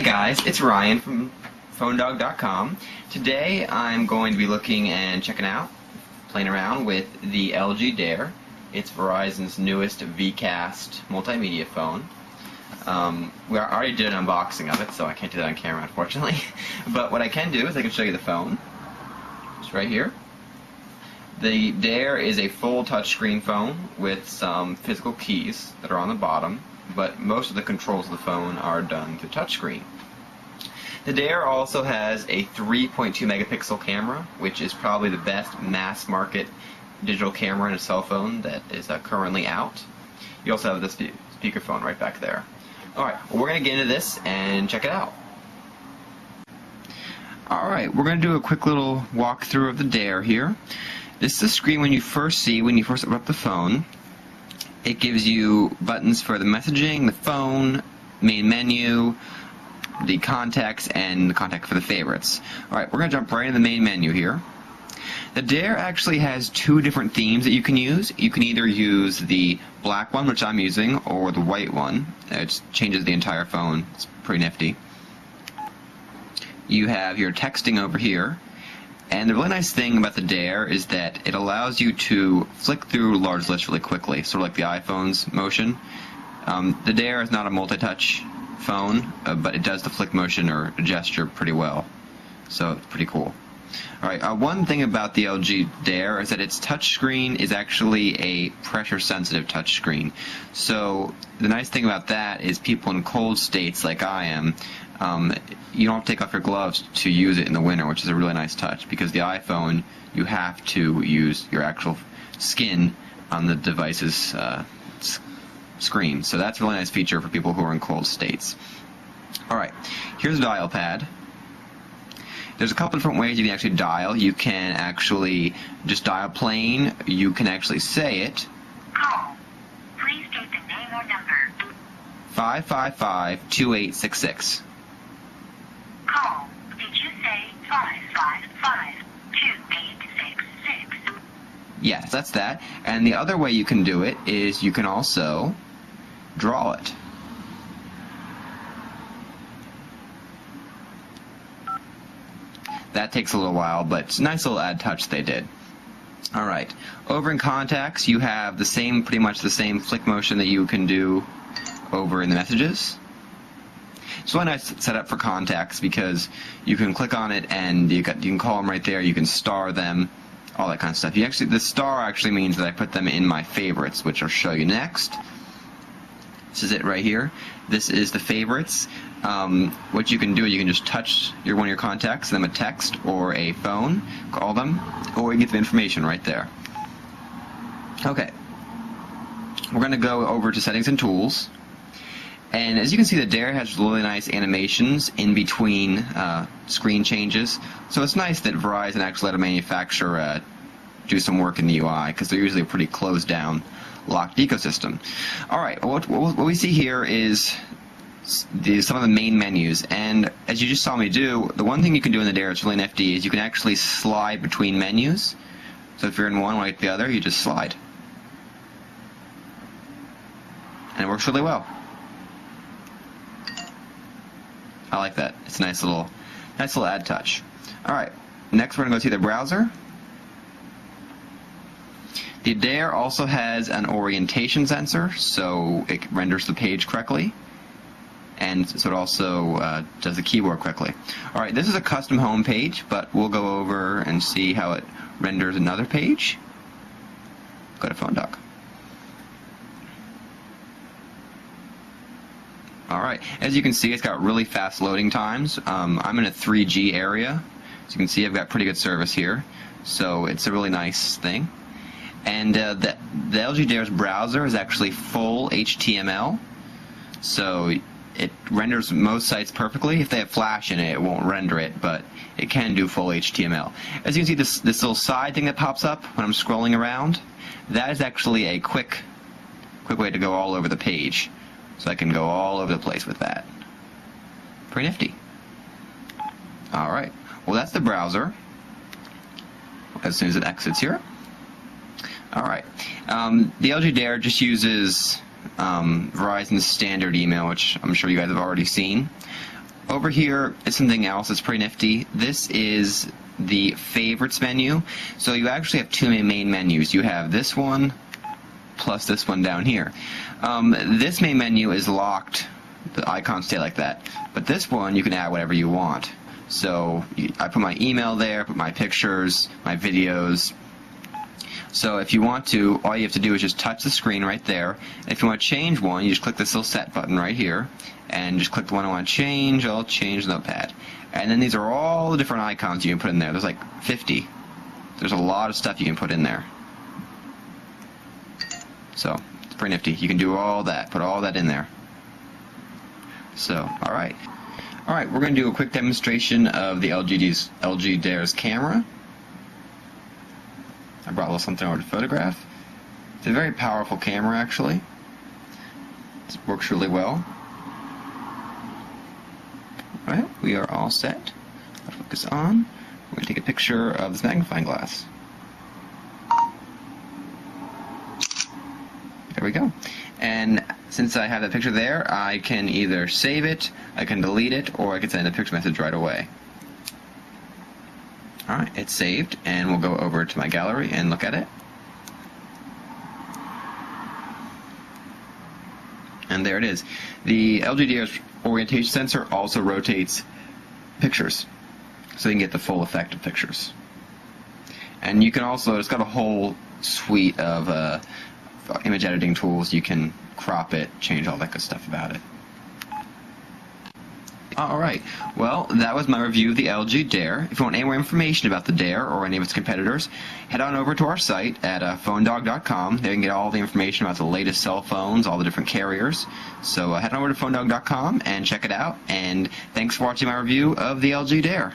Hey guys, it's Ryan from PhoneDog.com. Today I'm going to be looking and checking out, playing around with the LG Dare. It's Verizon's newest VCast multimedia phone. We already did an unboxing of it, so I can't do that on camera, unfortunately. But what I can do is I can show you the phone. It's right here. The Dare is a full touchscreen phone with some physical keys that are on the bottom, but most of the controls of the phone are done through touchscreen. The Dare also has a 3.2 megapixel camera, which is probably the best mass market digital camera in a cell phone that is currently out. You also have the speakerphone right back there. Alright, well, we're going to get into this and check it out. Alright, we're going to do a quick little walkthrough of the Dare here. This is the screen when you first open up the phone. It gives you buttons for the messaging, the phone, main menu, the contacts, and the contact for the favorites. Alright, we're going to jump right into the main menu here. The Dare actually has two different themes that you can use. You can either use the black one, which I'm using, or the white one. It changes the entire phone. It's pretty nifty. You have your texting over here. And the really nice thing about the Dare is that it allows you to flick through large lists really quickly, sort of like the iPhone's motion. The Dare is not a multi-touch phone, but it does the flick motion or gesture pretty well. So it's pretty cool. Alright, one thing about the LG Dare is that its touchscreen is actually a pressure-sensitive touchscreen. So the nice thing about that is people in cold states like I am, you don't have to take off your gloves to use it in the winter, which is a really nice touch, because the iPhone, you have to use your actual skin on the device's screen. So that's a really nice feature for people who are in cold states. Alright, here's a dial pad. There's a couple different ways you can actually dial. You can actually just dial plain. You can actually say it. Call. Please state the name or number. 555-2866. Call. Did you say 555-2866? Yes, that's that. And the other way you can do it is you can also draw it. That takes a little while, but it's a nice little add touch they did. Alright, over in contacts you have pretty much the same flick motion that you can do over in the messages. It's really nice setup for contacts because you can click on it and you can call them right there, you can star them, all that kind of stuff. The star actually means that I put them in my favorites, which I'll show you next. This is it right here. This is the favorites. What you can do, you can just touch one of your contacts, send them a text or a phone, call them, or you get the information right there. Okay. We're going to go over to settings and tools. And as you can see, the Dare has really nice animations in between screen changes. So it's nice that Verizon actually let a manufacturer do some work in the UI, because they're usually a pretty closed down, locked ecosystem. Alright, what we see here is some of the main menus, and as you just saw me do, the one thing you can do in the Dare that's really nifty is you can actually slide between menus. So if you're in one like the other, you just slide. And it works really well. I like that. It's a nice little add touch. Alright, next we're going to go to the browser. The Dare also has an orientation sensor, so it renders the page correctly. And so it also does the keyboard correctly. Alright, this is a custom home page, but we'll go over and see how it renders another page. Go to PhoneDog. Alright, as you can see, it's got really fast loading times. I'm in a 3G area. As you can see, I've got pretty good service here. So it's a really nice thing. And the LG Dare's browser is actually full HTML. So it renders most sites perfectly. If they have Flash in it, it won't render it, but it can do full HTML. As you can see, this little side thing that pops up when I'm scrolling around, that is actually a quick way to go all over the page. So I can go all over the place with that. Pretty nifty. Alright, well that's the browser. As soon as it exits here. Alright, the LG Dare just uses Verizon's standard email, which I'm sure you guys have already seen. over here is something else that's pretty nifty. This is the favorites menu. So you actually have two main menus. You have this one plus this one down here. This main menu is locked. The icons stay like that. But this one, you can add whatever you want. So I put my email there, put my pictures, my videos. So if you want to, all you have to do is just touch the screen right there. If you want to change one, you just click this little set button right here, and just click the one I want to change. I'll change Notepad. And then these are all the different icons you can put in there. There's like 50. There's a lot of stuff you can put in there. So it's pretty nifty. You can do all that, put all that in there. So, all right. All right, we're going to do a quick demonstration of the LG Dare's camera. I brought a little something over to photograph. It's a very powerful camera, actually. It works really well. All right, we are all set. Focus on. We're going to take a picture of this magnifying glass. There we go. And since I have that picture there, I can either save it, I can delete it, or I can send a picture message right away. Alright, it's saved, and we'll go over to my gallery and look at it. And there it is. The LG Dare's orientation sensor also rotates pictures, so you can get the full effect of pictures. And you can also, it's got a whole suite of image editing tools. You can crop it, change all that good stuff about it. Alright, well, that was my review of the LG Dare. If you want any more information about the Dare or any of its competitors, head on over to our site at phonedog.com. There you can get all the information about the latest cell phones, all the different carriers. So head on over to phonedog.com and check it out. And thanks for watching my review of the LG Dare.